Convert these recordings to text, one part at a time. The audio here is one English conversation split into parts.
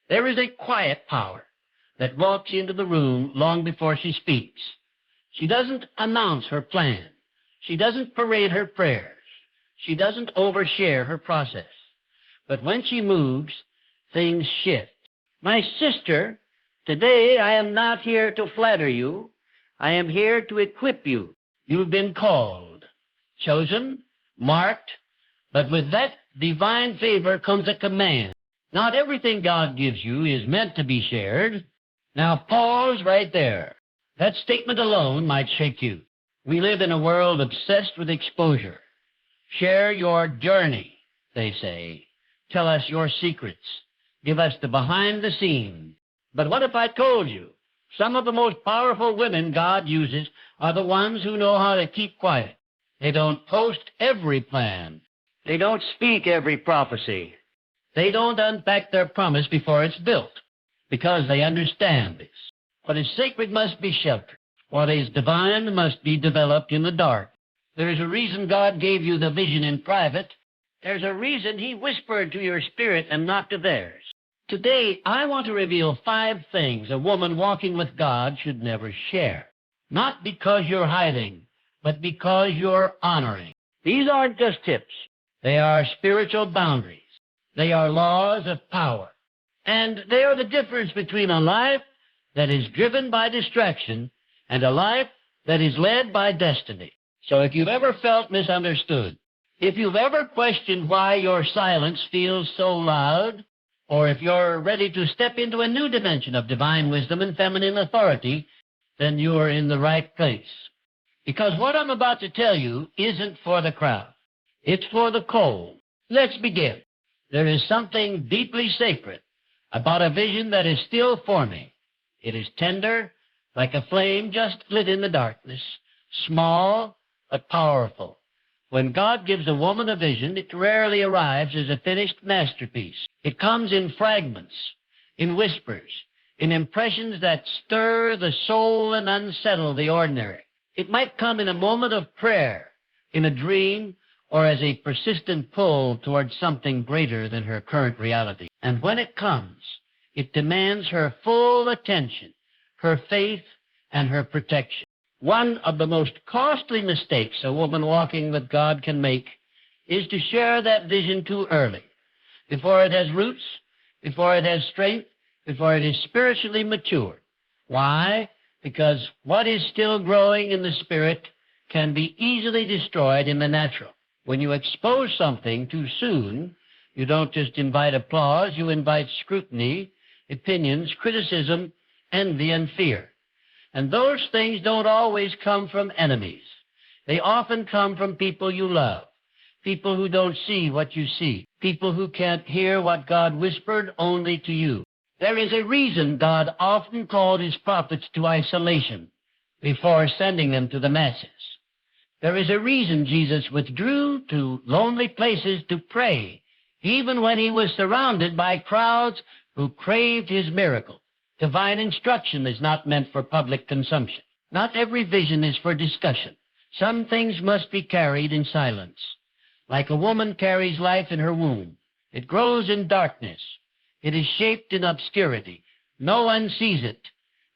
There is a quiet power that walks into the room long before she speaks. She doesn't announce her plan. She doesn't parade her prayers. She doesn't overshare her process. But when she moves, things shift. My sister, today I am not here to flatter you. I am here to equip you. You've been called, chosen, marked, but with that divine favor comes a command. Not everything God gives you is meant to be shared. Now pause right there. That statement alone might shake you. We live in a world obsessed with exposure. Share your journey, they say. Tell us your secrets. Give us the behind the scenes. But what if I told you some of the most powerful women God uses are the ones who know how to keep quiet? They don't post every plan. They don't speak every prophecy. They don't unpack their promise before it's built, because they understand this. What is sacred must be sheltered. What is divine must be developed in the dark. There is a reason God gave you the vision in private. There's a reason He whispered to your spirit and not to theirs. Today, I want to reveal 5 things a woman walking with God should never share. Not because you're hiding, but because you're honoring. These aren't just tips. They are spiritual boundaries. They are laws of power. And they are the difference between a life that is driven by distraction and a life that is led by destiny. So if you've ever felt misunderstood, if you've ever questioned why your silence feels so loud, or if you're ready to step into a new dimension of divine wisdom and feminine authority, then you're in the right place. Because what I'm about to tell you isn't for the crowd. It's for the cold. Let's begin. There is something deeply sacred about a vision that is still forming. It is tender, like a flame just lit in the darkness, small but powerful. When God gives a woman a vision, it rarely arrives as a finished masterpiece. It comes in fragments, in whispers, in impressions that stir the soul and unsettle the ordinary. It might come in a moment of prayer, in a dream, or as a persistent pull towards something greater than her current reality. And when it comes, it demands her full attention, her faith, and her protection. One of the most costly mistakes a woman walking with God can make is to share that vision too early, before it has roots, before it has strength, before it is spiritually mature. Why? Because what is still growing in the spirit can be easily destroyed in the natural. When you expose something too soon, you don't just invite applause, you invite scrutiny, opinions, criticism, envy, and fear. And those things don't always come from enemies. They often come from people you love, people who don't see what you see, people who can't hear what God whispered only to you. There is a reason God often called His prophets to isolation before sending them to the masses. There is a reason Jesus withdrew to lonely places to pray, even when He was surrounded by crowds who craved His miracle. Divine instruction is not meant for public consumption. Not every vision is for discussion. Some things must be carried in silence. Like a woman carries life in her womb. It grows in darkness. It is shaped in obscurity. No one sees it,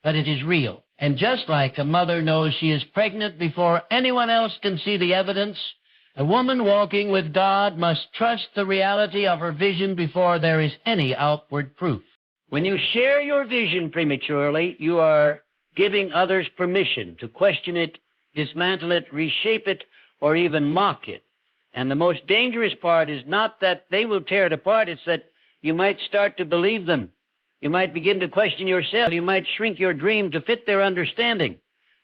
but it is real. And just like a mother knows she is pregnant before anyone else can see the evidence, a woman walking with God must trust the reality of her vision before there is any outward proof. When you share your vision prematurely, you are giving others permission to question it, dismantle it, reshape it, or even mock it. And the most dangerous part is not that they will tear it apart, it's that you might start to believe them. You might begin to question yourself. You might shrink your dream to fit their understanding.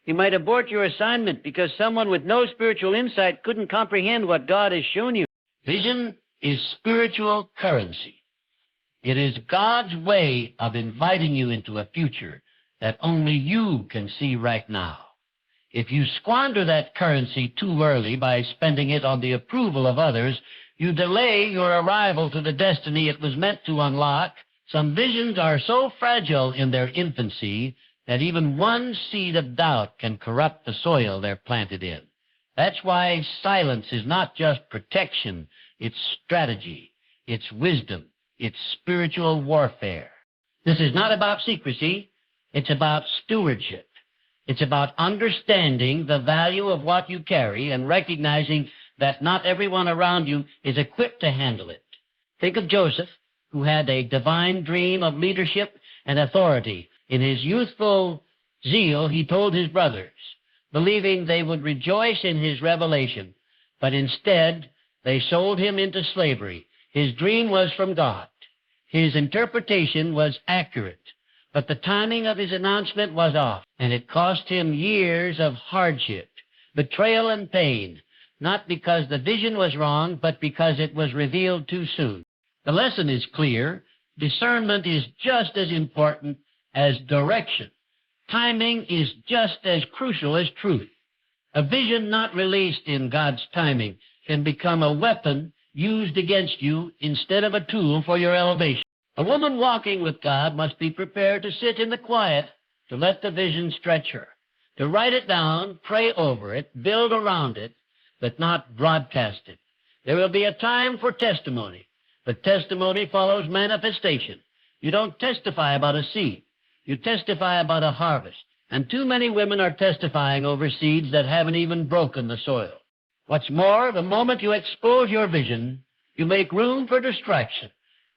You might abort your assignment because someone with no spiritual insight couldn't comprehend what God has shown you. Vision is spiritual currency. It is God's way of inviting you into a future that only you can see right now. If you squander that currency too early by spending it on the approval of others, you delay your arrival to the destiny it was meant to unlock. Some visions are so fragile in their infancy that even one seed of doubt can corrupt the soil they're planted in. That's why silence is not just protection, it's strategy, it's wisdom, it's spiritual warfare. This is not about secrecy. It's about stewardship. It's about understanding the value of what you carry and recognizing that not everyone around you is equipped to handle it. Think of Joseph, who had a divine dream of leadership and authority. In his youthful zeal, he told his brothers, believing they would rejoice in his revelation, but instead they sold him into slavery. His dream was from God. His interpretation was accurate, but the timing of his announcement was off, and it cost him years of hardship, betrayal, and pain, not because the vision was wrong, but because it was revealed too soon. The lesson is clear. Discernment is just as important as direction. Timing is just as crucial as truth. A vision not released in God's timing can become a weapon used against you instead of a tool for your elevation. A woman walking with God must be prepared to sit in the quiet, to let the vision stretch her, to write it down, pray over it, build around it, but not broadcast it. There will be a time for testimony, but testimony follows manifestation. You don't testify about a seed. You testify about a harvest. And too many women are testifying over seeds that haven't even broken the soil. What's more, the moment you expose your vision, you make room for distraction.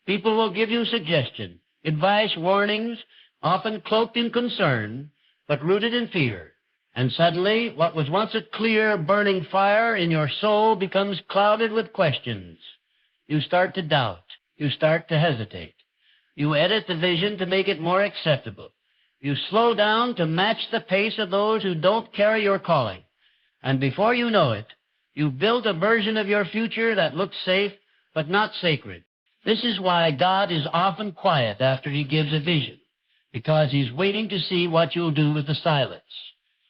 People will give you suggestion, advice, warnings, often cloaked in concern, but rooted in fear. And suddenly, what was once a clear, burning fire in your soul becomes clouded with questions. You start to doubt. You start to hesitate. You edit the vision to make it more acceptable. You slow down to match the pace of those who don't carry your calling. And before you know it, you've built a version of your future that looks safe, but not sacred. This is why God is often quiet after he gives a vision, because he's waiting to see what you'll do with the silence.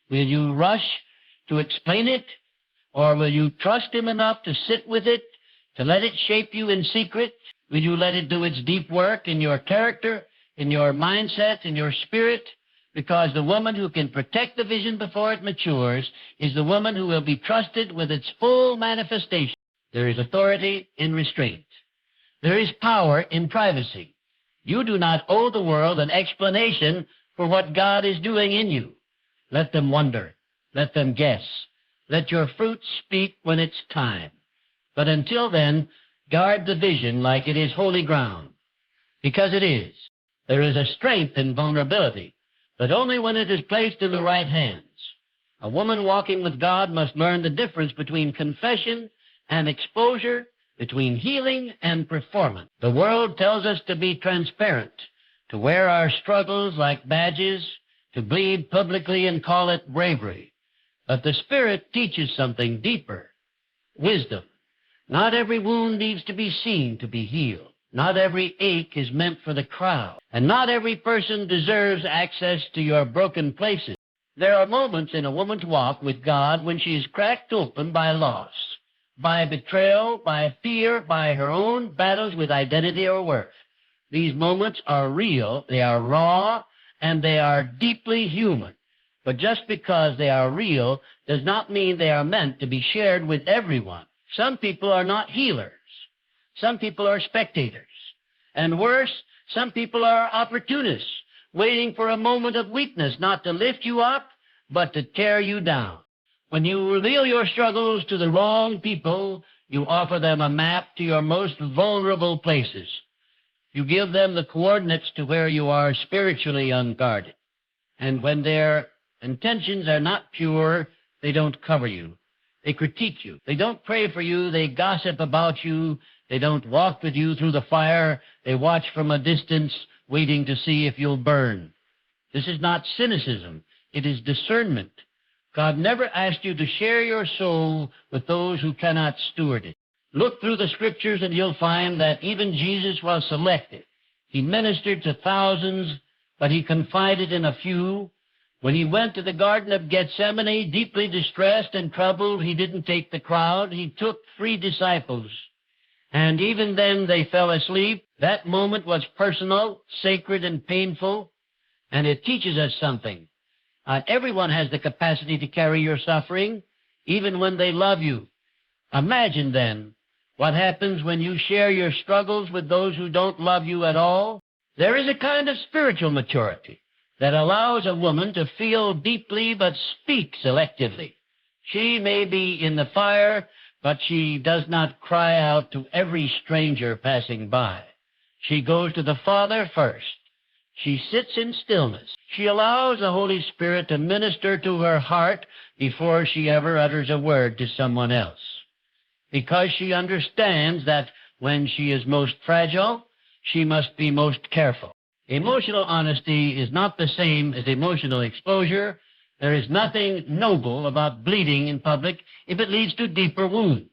Will you rush to explain it, or will you trust him enough to sit with it, to let it shape you in secret? Will you let it do its deep work in your character, in your mindset, in your spirit? Because the woman who can protect the vision before it matures is the woman who will be trusted with its full manifestation. There is authority in restraint. There is power in privacy. You do not owe the world an explanation for what God is doing in you. Let them wonder. Let them guess. Let your fruit speak when it's time. But until then, guard the vision like it is holy ground, because it is. There is a strength in vulnerability, but only when it is placed in the right hands. A woman walking with God must learn the difference between confession and exposure, between healing and performance. The world tells us to be transparent, to wear our struggles like badges, to bleed publicly and call it bravery. But the Spirit teaches something deeper, wisdom. Not every wound needs to be seen to be healed. Not every ache is meant for the crowd. And not every person deserves access to your broken places. There are moments in a woman's walk with God when she is cracked open by loss, by betrayal, by fear, by her own battles with identity or worth. These moments are real, they are raw, and they are deeply human. But just because they are real does not mean they are meant to be shared with everyone. Some people are not healers. Some people are spectators. And worse, some people are opportunists, waiting for a moment of weakness, not to lift you up, but to tear you down. When you reveal your struggles to the wrong people, you offer them a map to your most vulnerable places. You give them the coordinates to where you are spiritually unguarded. And when their intentions are not pure, they don't cover you. They critique you. They don't pray for you. They gossip about you. They don't walk with you through the fire. They watch from a distance, waiting to see if you'll burn. This is not cynicism. It is discernment. God never asked you to share your soul with those who cannot steward it. Look through the scriptures and you'll find that even Jesus was selective. He ministered to thousands, but he confided in a few. When he went to the Garden of Gethsemane, deeply distressed and troubled, he didn't take the crowd. He took 3 disciples. And even then they fell asleep. That moment was personal, sacred, and painful. And it teaches us something. Everyone has the capacity to carry your suffering, even when they love you. Imagine then what happens when you share your struggles with those who don't love you at all. There is a kind of spiritual maturity that allows a woman to feel deeply but speak selectively. She may be in the fire, but she does not cry out to every stranger passing by. She goes to the Father first. She sits in stillness. She allows the Holy Spirit to minister to her heart before she ever utters a word to someone else, because she understands that when she is most fragile, she must be most careful. Emotional honesty is not the same as emotional exposure. There is nothing noble about bleeding in public if it leads to deeper wounds.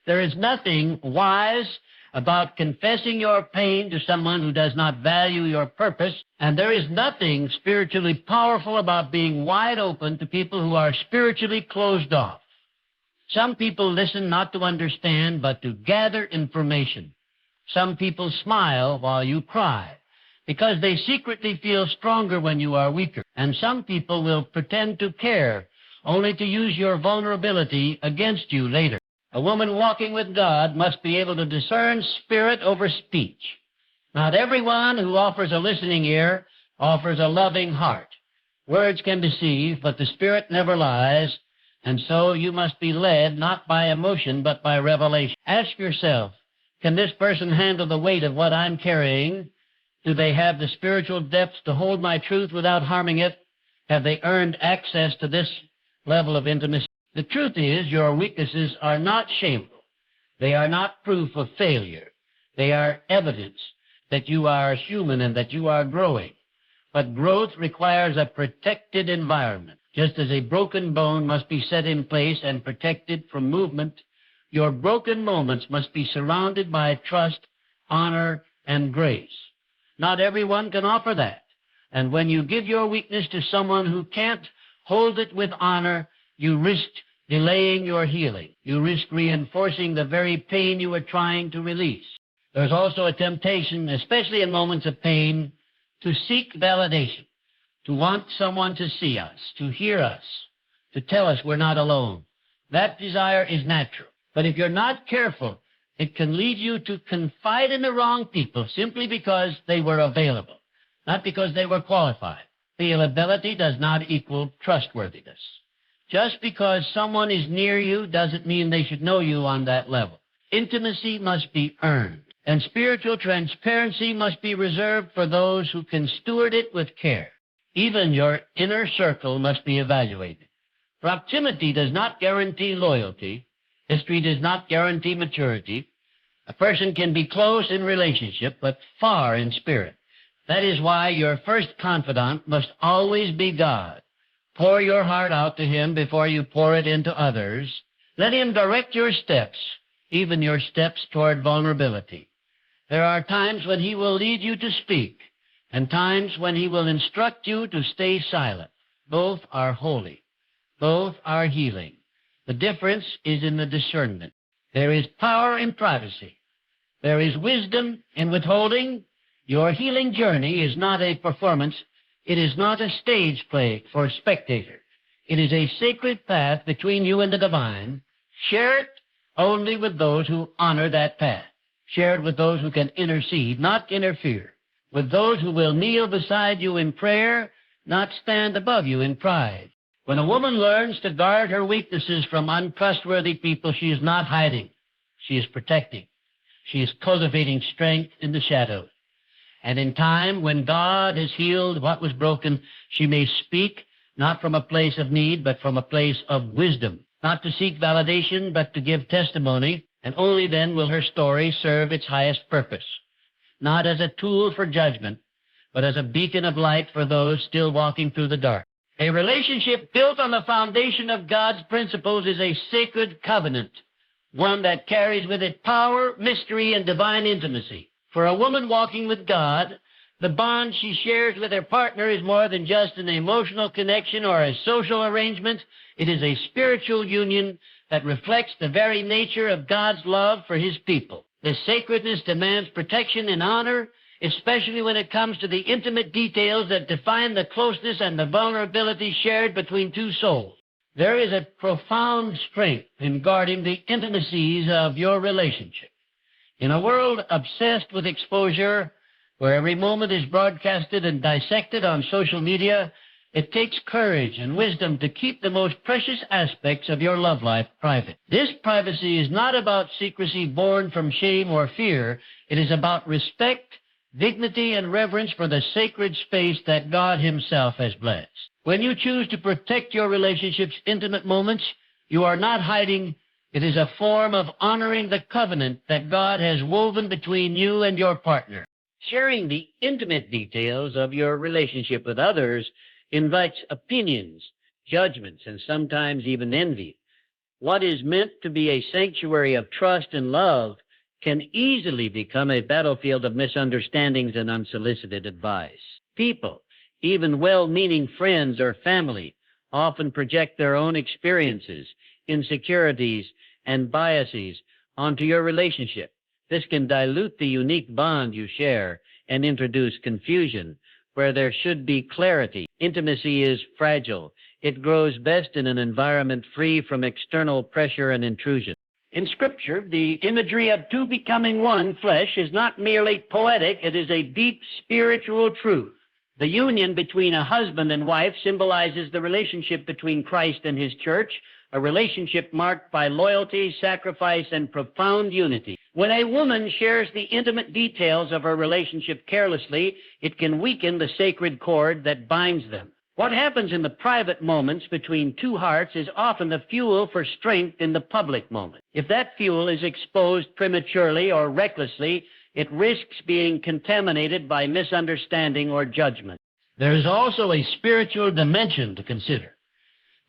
There is nothing wise about confessing your pain to someone who does not value your purpose, and there is nothing spiritually powerful about being wide open to people who are spiritually closed off. Some people listen not to understand, but to gather information. Some people smile while you cry, because they secretly feel stronger when you are weaker. And some people will pretend to care, only to use your vulnerability against you later. A woman walking with God must be able to discern spirit over speech. Not everyone who offers a listening ear offers a loving heart. Words can deceive, but the Spirit never lies, and so you must be led not by emotion, but by revelation. Ask yourself, can this person handle the weight of what I'm carrying? Do they have the spiritual depth to hold my truth without harming it? Have they earned access to this level of intimacy? The truth is, your weaknesses are not shameful. They are not proof of failure. They are evidence that you are human and that you are growing. But growth requires a protected environment. Just as a broken bone must be set in place and protected from movement, your broken moments must be surrounded by trust, honor, and grace. Not everyone can offer that. And when you give your weakness to someone who can't hold it with honor, you risk delaying your healing. You risk reinforcing the very pain you are trying to release. There's also a temptation, especially in moments of pain, to seek validation, to want someone to see us, to hear us, to tell us we're not alone. That desire is natural. But if you're not careful, it can lead you to confide in the wrong people simply because they were available, not because they were qualified. Availability does not equal trustworthiness. Just because someone is near you doesn't mean they should know you on that level. Intimacy must be earned, and spiritual transparency must be reserved for those who can steward it with care. Even your inner circle must be evaluated. Proximity does not guarantee loyalty. History does not guarantee maturity. A person can be close in relationship, but far in spirit. That is why your first confidant must always be God. Pour your heart out to Him before you pour it into others. Let Him direct your steps, even your steps toward vulnerability. There are times when He will lead you to speak, and times when He will instruct you to stay silent. Both are holy. Both are healing. The difference is in the discernment. There is power in privacy. There is wisdom in withholding. Your healing journey is not a performance. It is not a stage play for spectators. It is a sacred path between you and the divine. Share it only with those who honor that path. Share it with those who can intercede, not interfere. With those who will kneel beside you in prayer, not stand above you in pride. When a woman learns to guard her weaknesses from untrustworthy people, she is not hiding. She is protecting. She is cultivating strength in the shadows. And in time, when God has healed what was broken, she may speak not from a place of need, but from a place of wisdom, not to seek validation, but to give testimony, and only then will her story serve its highest purpose, not as a tool for judgment, but as a beacon of light for those still walking through the dark. A relationship built on the foundation of God's principles is a sacred covenant, one that carries with it power, mystery, and divine intimacy. For a woman walking with God, the bond she shares with her partner is more than just an emotional connection or a social arrangement. It is a spiritual union that reflects the very nature of God's love for His people. This sacredness demands protection and honor, especially when it comes to the intimate details that define the closeness and the vulnerability shared between two souls. There is a profound strength in guarding the intimacies of your relationship. In a world obsessed with exposure, where every moment is broadcasted and dissected on social media, it takes courage and wisdom to keep the most precious aspects of your love life private. This privacy is not about secrecy born from shame or fear. It is about respect, dignity, and reverence for the sacred space that God Himself has blessed. When you choose to protect your relationship's intimate moments, you are not hiding. It is a form of honoring the covenant that God has woven between you and your partner. Sharing the intimate details of your relationship with others invites opinions, judgments, and sometimes even envy. What is meant to be a sanctuary of trust and love can easily become a battlefield of misunderstandings and unsolicited advice. People, even well-meaning friends or family, often project their own experiences, insecurities, and biases onto your relationship. This can dilute the unique bond you share and introduce confusion where there should be clarity. Intimacy is fragile. It grows best in an environment free from external pressure and intrusion. In Scripture, the imagery of two becoming one flesh is not merely poetic, it is a deep spiritual truth. The union between a husband and wife symbolizes the relationship between Christ and His church, a relationship marked by loyalty, sacrifice, and profound unity. When a woman shares the intimate details of her relationship carelessly, it can weaken the sacred cord that binds them. What happens in the private moments between two hearts is often the fuel for strength in the public moment. If that fuel is exposed prematurely or recklessly, it risks being contaminated by misunderstanding or judgment. There is also a spiritual dimension to consider.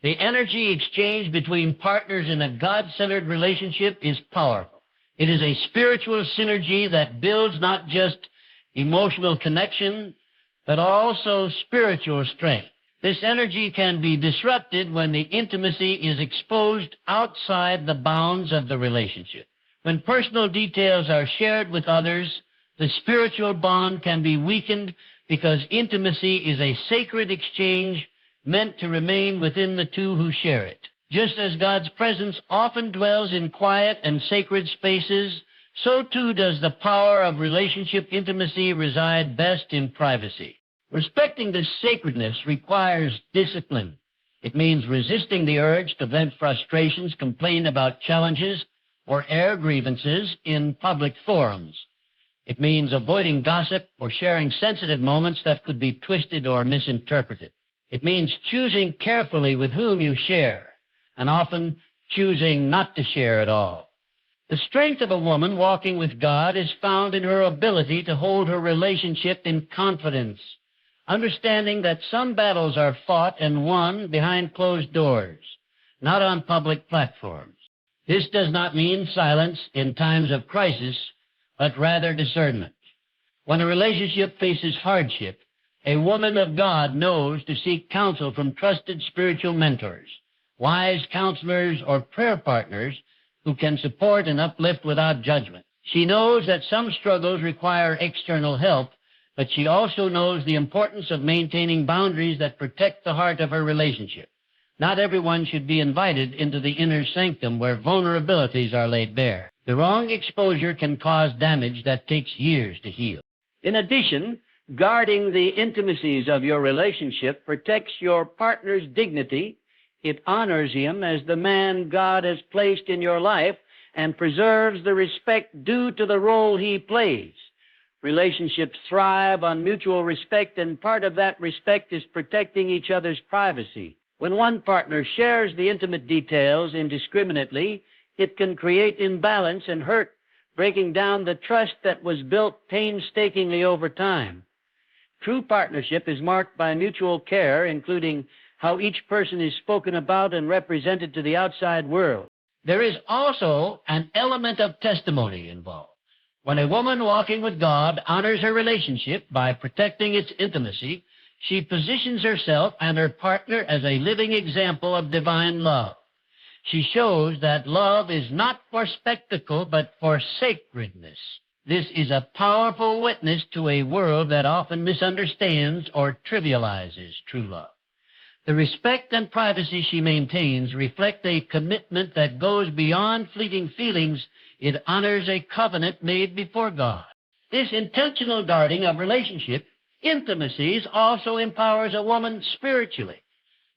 The energy exchange between partners in a God-centered relationship is powerful. It is a spiritual synergy that builds not just emotional connection, but also spiritual strength. This energy can be disrupted when the intimacy is exposed outside the bounds of the relationship. When personal details are shared with others, the spiritual bond can be weakened because intimacy is a sacred exchange meant to remain within the two who share it. Just as God's presence often dwells in quiet and sacred spaces, so too does the power of relationship intimacy reside best in privacy. Respecting this sacredness requires discipline. It means resisting the urge to vent frustrations, complain about challenges, or air grievances in public forums. It means avoiding gossip or sharing sensitive moments that could be twisted or misinterpreted. It means choosing carefully with whom you share, and often choosing not to share at all. The strength of a woman walking with God is found in her ability to hold her relationship in confidence, understanding that some battles are fought and won behind closed doors, not on public platforms. This does not mean silence in times of crisis, but rather discernment. When a relationship faces hardship, a woman of God knows to seek counsel from trusted spiritual mentors, wise counselors, or prayer partners who can support and uplift without judgment. She knows that some struggles require external help, but she also knows the importance of maintaining boundaries that protect the heart of her relationship. Not everyone should be invited into the inner sanctum where vulnerabilities are laid bare. The wrong exposure can cause damage that takes years to heal. In addition, guarding the intimacies of your relationship protects your partner's dignity. It honors him as the man God has placed in your life and preserves the respect due to the role he plays. Relationships thrive on mutual respect, and part of that respect is protecting each other's privacy. When one partner shares the intimate details indiscriminately, it can create imbalance and hurt, breaking down the trust that was built painstakingly over time. True partnership is marked by mutual care, including how each person is spoken about and represented to the outside world. There is also an element of testimony involved. When a woman walking with God honors her relationship by protecting its intimacy, she positions herself and her partner as a living example of divine love. She shows that love is not for spectacle, but for sacredness. This is a powerful witness to a world that often misunderstands or trivializes true love. The respect and privacy she maintains reflect a commitment that goes beyond fleeting feelings. It honors a covenant made before God. This intentional guarding of relationship intimacies also empowers a woman spiritually.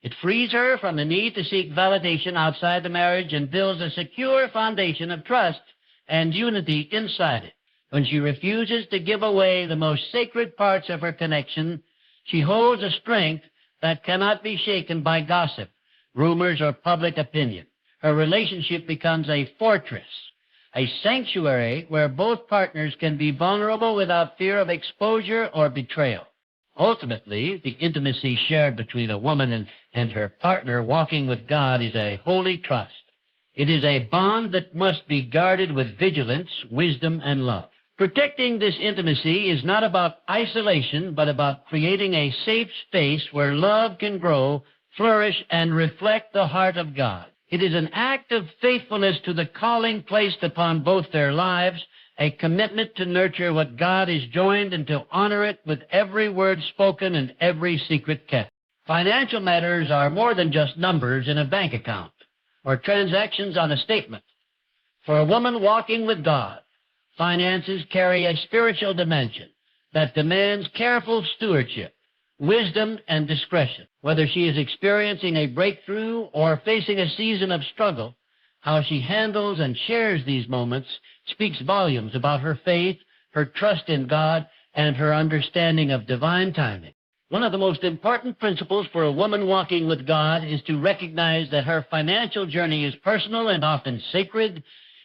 It frees her from the need to seek validation outside the marriage and builds a secure foundation of trust and unity inside it. When she refuses to give away the most sacred parts of her connection, she holds a strength that cannot be shaken by gossip, rumors, or public opinion. Her relationship becomes a fortress, a sanctuary where both partners can be vulnerable without fear of exposure or betrayal. Ultimately, the intimacy shared between a woman and her partner walking with God is a holy trust. It is a bond that must be guarded with vigilance, wisdom, and love. Protecting this intimacy is not about isolation, but about creating a safe space where love can grow, flourish, and reflect the heart of God. It is an act of faithfulness to the calling placed upon both their lives, a commitment to nurture what God has joined and to honor it with every word spoken and every secret kept. Financial matters are more than just numbers in a bank account or transactions on a statement. For a woman walking with God, finances carry a spiritual dimension that demands careful stewardship, wisdom, and discretion. Whether she is experiencing a breakthrough or facing a season of struggle, how she handles and shares these moments speaks volumes about her faith, her trust in God, and her understanding of divine timing. One of the most important principles for a woman walking with God is to recognize that her financial journey is personal and often sacred.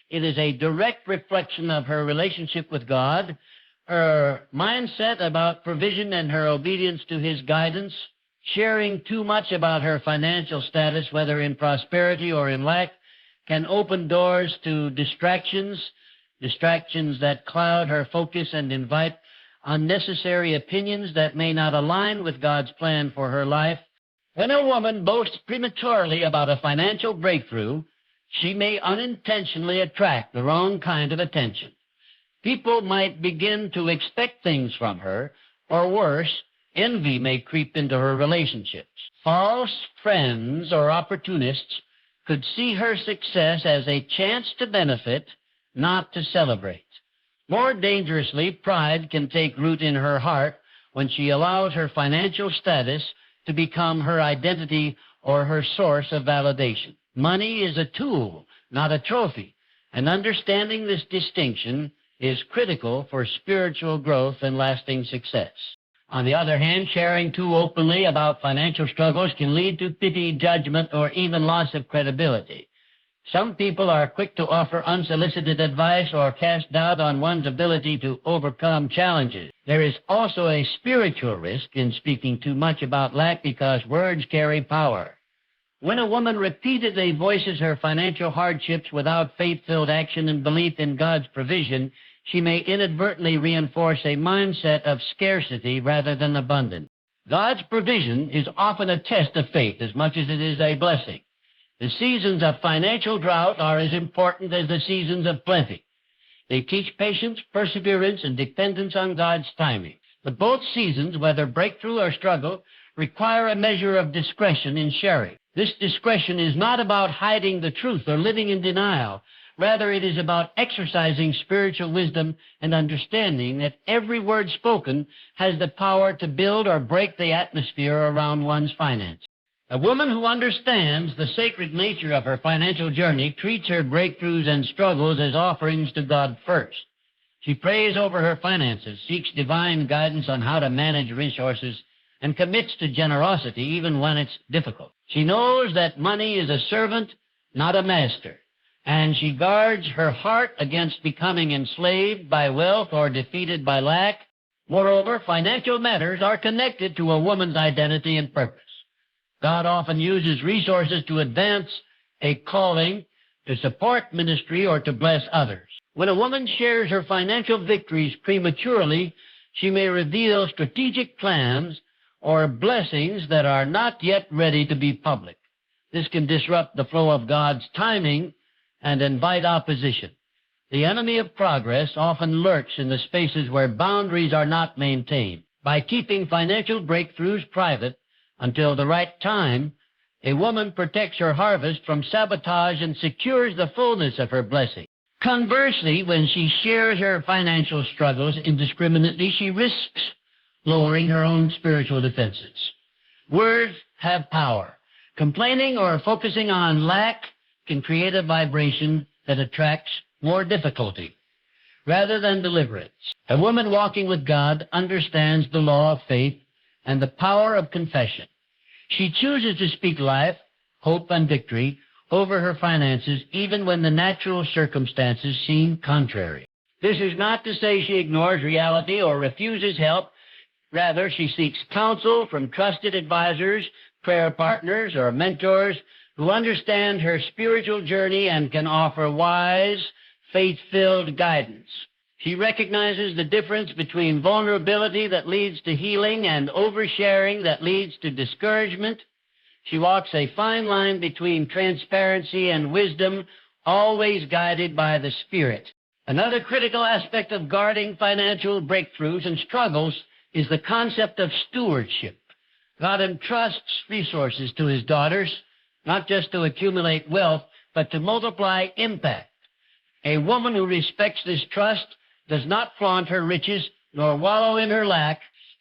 It is a direct reflection of her relationship with God, her mindset about provision and her obedience to His guidance. Sharing too much about her financial status, whether in prosperity or in lack, can open doors to distractions that cloud her focus and invite unnecessary opinions that may not align with God's plan for her life. When a woman boasts prematurely about a financial breakthrough, she may unintentionally attract the wrong kind of attention. People might begin to expect things from her, or worse, envy may creep into her relationships. False friends or opportunists could see her success as a chance to benefit, not to celebrate. More dangerously, pride can take root in her heart when she allows her financial status to become her identity or her source of validation. Money is a tool, not a trophy, and understanding this distinction is critical for spiritual growth and lasting success. On the other hand, sharing too openly about financial struggles can lead to pity, judgment, or even loss of credibility. Some people are quick to offer unsolicited advice or cast doubt on one's ability to overcome challenges. There is also a spiritual risk in speaking too much about lack because words carry power. When a woman repeatedly voices her financial hardships without faith-filled action and belief in God's provision, she may inadvertently reinforce a mindset of scarcity rather than abundance. God's provision is often a test of faith as much as it is a blessing. The seasons of financial drought are as important as the seasons of plenty. They teach patience, perseverance, and dependence on God's timing. But both seasons, whether breakthrough or struggle, require a measure of discretion in sharing. This discretion is not about hiding the truth or living in denial. Rather, it is about exercising spiritual wisdom and understanding that every word spoken has the power to build or break the atmosphere around one's finances. A woman who understands the sacred nature of her financial journey treats her breakthroughs and struggles as offerings to God first. She prays over her finances, seeks divine guidance on how to manage resources, and commits to generosity even when it's difficult. She knows that money is a servant, not a master, and she guards her heart against becoming enslaved by wealth or defeated by lack. Moreover, financial matters are connected to a woman's identity and purpose. God often uses resources to advance a calling, to support ministry, or to bless others. When a woman shares her financial victories prematurely, she may reveal strategic plans or blessings that are not yet ready to be public. This can disrupt the flow of God's timing and invite opposition. The enemy of progress often lurks in the spaces where boundaries are not maintained. By keeping financial breakthroughs private until the right time, a woman protects her harvest from sabotage and secures the fullness of her blessing. Conversely, when she shares her financial struggles indiscriminately, she risks lowering her own spiritual defenses. Words have power. Complaining or focusing on lack can create a vibration that attracts more difficulty rather than deliverance. A woman walking with God understands the law of faith and the power of confession. She chooses to speak life, hope, and victory over her finances even when the natural circumstances seem contrary. This is not to say she ignores reality or refuses help. Rather, she seeks counsel from trusted advisors, prayer partners, or mentors who understand her spiritual journey and can offer wise, faith-filled guidance. She recognizes the difference between vulnerability that leads to healing and oversharing that leads to discouragement. She walks a fine line between transparency and wisdom, always guided by the Spirit. Another critical aspect of guarding financial breakthroughs and struggles is the concept of stewardship. God entrusts resources to his daughters, not just to accumulate wealth, but to multiply impact. A woman who respects this trust does not flaunt her riches nor wallow in her lack.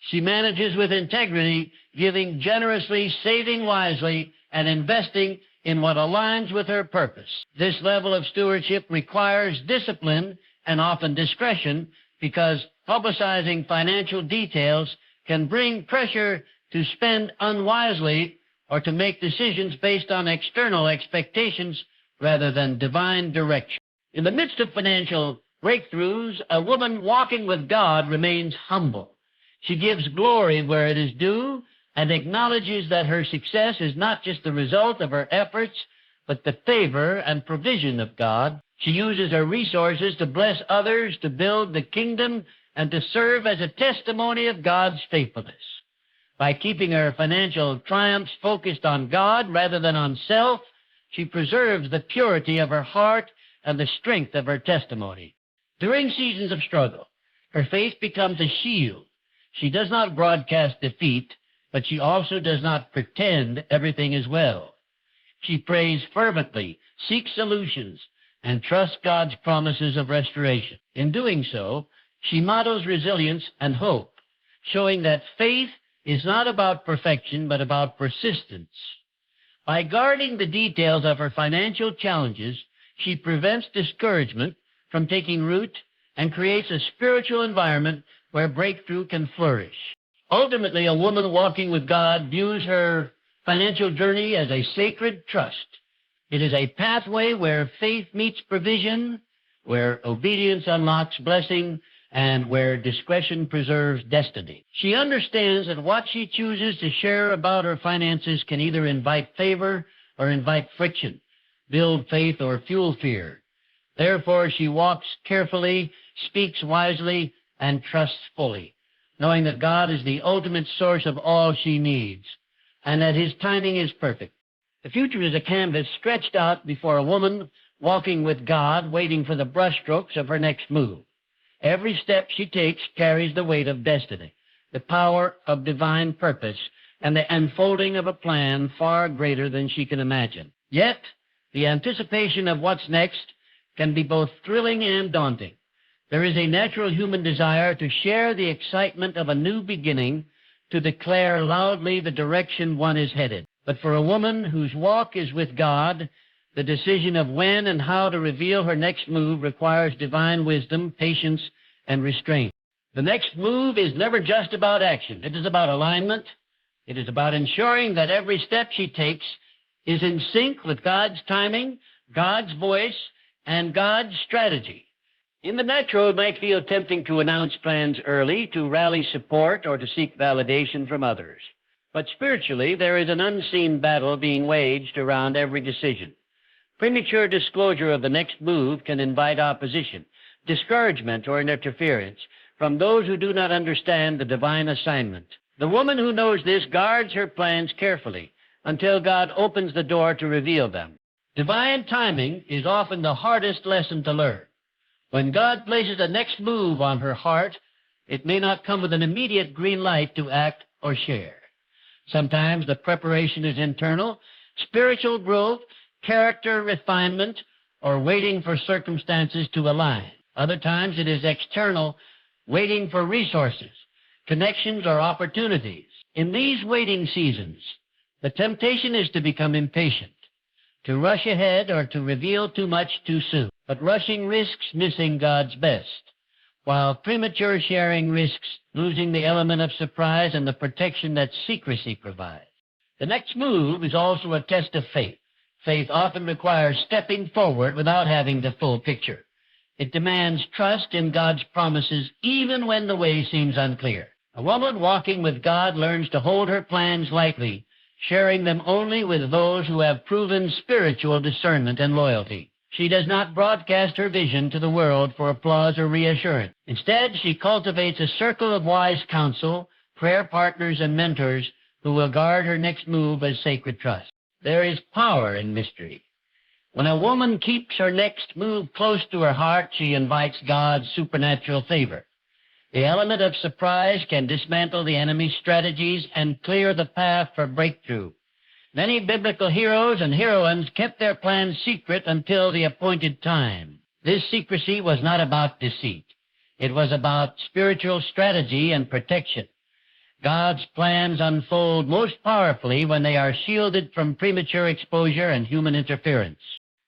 She manages with integrity, giving generously, saving wisely, and investing in what aligns with her purpose. This level of stewardship requires discipline and often discretion because publicizing financial details can bring pressure to spend unwisely or to make decisions based on external expectations rather than divine direction. In the midst of financial breakthroughs, a woman walking with God remains humble. She gives glory where it is due and acknowledges that her success is not just the result of her efforts, but the favor and provision of God. She uses her resources to bless others, to build the kingdom, and to serve as a testimony of God's faithfulness. By keeping her financial triumphs focused on God rather than on self, she preserves the purity of her heart and the strength of her testimony. During seasons of struggle, her faith becomes a shield. She does not broadcast defeat, but she also does not pretend everything is well. She prays fervently, seeks solutions, and trusts God's promises of restoration. In doing so, she models resilience and hope, showing that faith is not about perfection, but about persistence. By guarding the details of her financial challenges, she prevents discouragement from taking root and creates a spiritual environment where breakthrough can flourish. Ultimately, a woman walking with God views her financial journey as a sacred trust. It is a pathway where faith meets provision, where obedience unlocks blessing, and where discretion preserves destiny. She understands that what she chooses to share about her finances can either invite favor or invite friction, build faith or fuel fear. Therefore, she walks carefully, speaks wisely, and trusts fully, knowing that God is the ultimate source of all she needs, and that his timing is perfect. The future is a canvas stretched out before a woman walking with God, waiting for the brushstrokes of her next move. Every step she takes carries the weight of destiny, the power of divine purpose, and the unfolding of a plan far greater than she can imagine. Yet, the anticipation of what's next can be both thrilling and daunting. There is a natural human desire to share the excitement of a new beginning, to declare loudly the direction one is headed. But for a woman whose walk is with God, the decision of when and how to reveal her next move requires divine wisdom, patience, and restraint. The next move is never just about action. It is about alignment. It is about ensuring that every step she takes is in sync with God's timing, God's voice, and God's strategy. In the natural, it might feel tempting to announce plans early, to rally support, or to seek validation from others. But spiritually, there is an unseen battle being waged around every decision. Premature disclosure of the next move can invite opposition, discouragement, or interference from those who do not understand the divine assignment. The woman who knows this guards her plans carefully until God opens the door to reveal them. Divine timing is often the hardest lesson to learn. When God places a next move on her heart, it may not come with an immediate green light to act or share. Sometimes the preparation is internal, spiritual growth, character refinement, or waiting for circumstances to align. Other times it is external, waiting for resources, connections, or opportunities. In these waiting seasons, the temptation is to become impatient, to rush ahead or to reveal too much too soon. But rushing risks missing God's best, while premature sharing risks losing the element of surprise and the protection that secrecy provides. The next move is also a test of faith. Faith often requires stepping forward without having the full picture. It demands trust in God's promises even when the way seems unclear. A woman walking with God learns to hold her plans lightly, sharing them only with those who have proven spiritual discernment and loyalty. She does not broadcast her vision to the world for applause or reassurance. Instead, she cultivates a circle of wise counsel, prayer partners, and mentors who will guard her next move as sacred trust. There is power in mystery. When a woman keeps her next move close to her heart, she invites God's supernatural favor. The element of surprise can dismantle the enemy's strategies and clear the path for breakthrough. Many biblical heroes and heroines kept their plans secret until the appointed time. This secrecy was not about deceit. It was about spiritual strategy and protection. God's plans unfold most powerfully when they are shielded from premature exposure and human interference.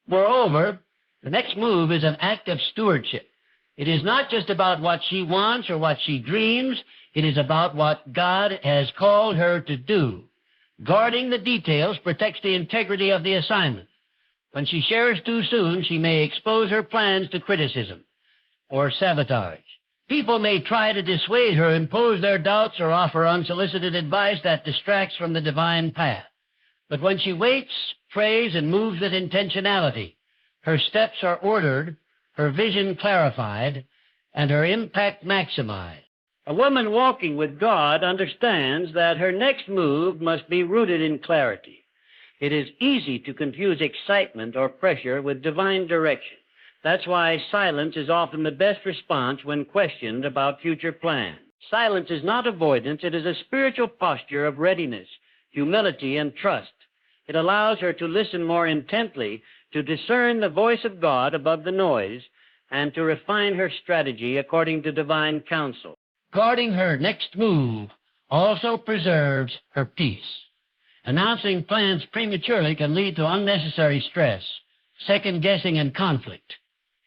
Moreover, the next move is an act of stewardship. It is not just about what she wants or what she dreams. It is about what God has called her to do. Guarding the details protects the integrity of the assignment. When she shares too soon, she may expose her plans to criticism or sabotage. People may try to dissuade her, impose their doubts, or offer unsolicited advice that distracts from the divine path. But when she waits, prays, and moves with intentionality, her steps are ordered, her vision clarified, and her impact maximized. A woman walking with God understands that her next move must be rooted in clarity. It is easy to confuse excitement or pressure with divine direction. That's why silence is often the best response when questioned about future plans. Silence is not avoidance. It is a spiritual posture of readiness, humility, and trust. It allows her to listen more intently, to discern the voice of God above the noise, and to refine her strategy according to divine counsel. Guarding her next move also preserves her peace. Announcing plans prematurely can lead to unnecessary stress, second-guessing, and conflict.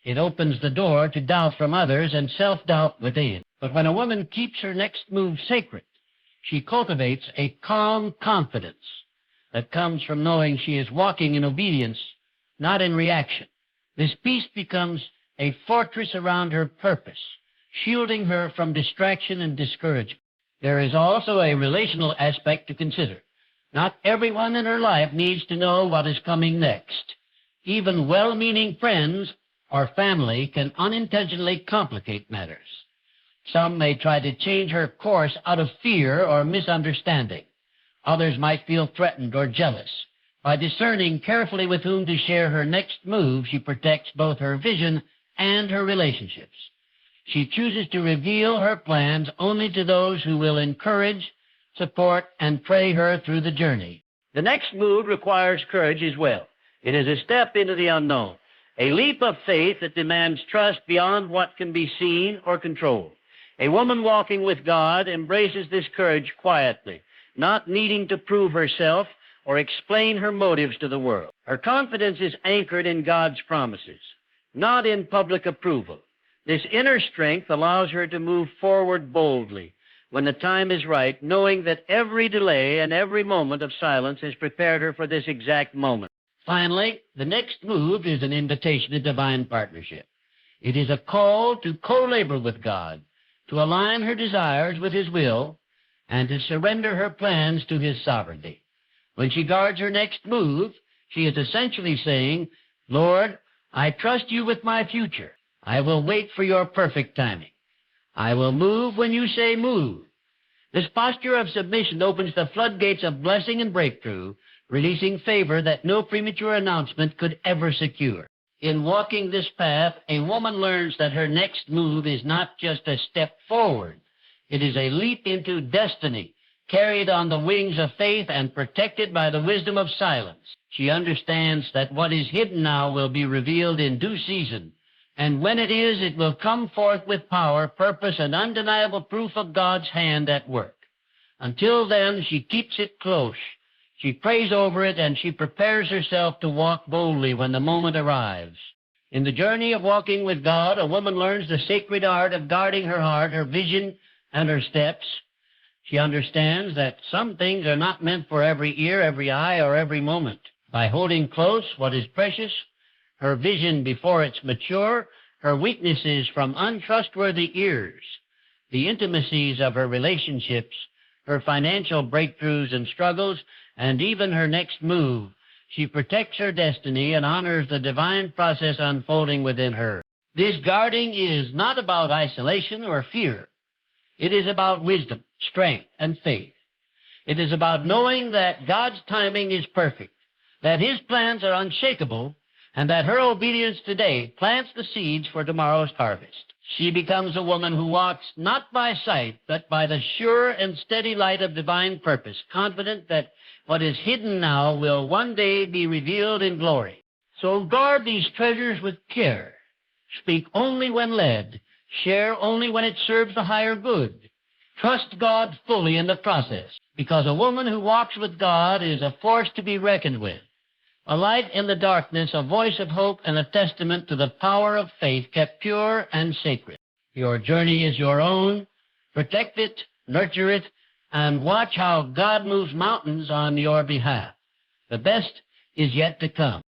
It opens the door to doubt from others and self-doubt within. But when a woman keeps her next move sacred, she cultivates a calm confidence that comes from knowing she is walking in obedience, not in reaction. This peace becomes a fortress around her purpose, shielding her from distraction and discouragement. There is also a relational aspect to consider. Not everyone in her life needs to know what is coming next. Even well-meaning friends or family can unintentionally complicate matters. Some may try to change her course out of fear or misunderstanding. Others might feel threatened or jealous. By discerning carefully with whom to share her next move, she protects both her vision and her relationships. She chooses to reveal her plans only to those who will encourage, support, and pray her through the journey. The next move requires courage as well. It is a step into the unknown, a leap of faith that demands trust beyond what can be seen or controlled. A woman walking with God embraces this courage quietly, not needing to prove herself or explain her motives to the world. Her confidence is anchored in God's promises, not in public approval. This inner strength allows her to move forward boldly when the time is right, knowing that every delay and every moment of silence has prepared her for this exact moment. Finally, the next move is an invitation to divine partnership. It is a call to co-labor with God, to align her desires with His will, and to surrender her plans to His sovereignty. When she guards her next move, she is essentially saying, Lord, I trust you with my future. I will wait for your perfect timing. I will move when you say move. This posture of submission opens the floodgates of blessing and breakthrough, releasing favor that no premature announcement could ever secure. In walking this path, a woman learns that her next move is not just a step forward. It is a leap into destiny, carried on the wings of faith and protected by the wisdom of silence. She understands that what is hidden now will be revealed in due season, and when it is, it will come forth with power, purpose, and undeniable proof of God's hand at work. Until then, she keeps it close. She prays over it, and she prepares herself to walk boldly when the moment arrives. In the journey of walking with God, a woman learns the sacred art of guarding her heart, her vision, and her steps. She understands that some things are not meant for every ear, every eye, or every moment. By holding close what is precious, her vision before it's mature, her weaknesses from untrustworthy ears, the intimacies of her relationships, her financial breakthroughs and struggles, and even her next move, she protects her destiny and honors the divine process unfolding within her. This guarding is not about isolation or fear. It is about wisdom, strength, and faith. It is about knowing that God's timing is perfect, that His plans are unshakable, and that her obedience today plants the seeds for tomorrow's harvest. She becomes a woman who walks not by sight, but by the sure and steady light of divine purpose, confident that what is hidden now will one day be revealed in glory. So guard these treasures with care. Speak only when led. Share only when it serves the higher good. Trust God fully in the process, because a woman who walks with God is a force to be reckoned with. A light in the darkness, a voice of hope, and a testament to the power of faith kept pure and sacred. Your journey is your own. Protect it, nurture it, and watch how God moves mountains on your behalf. The best is yet to come.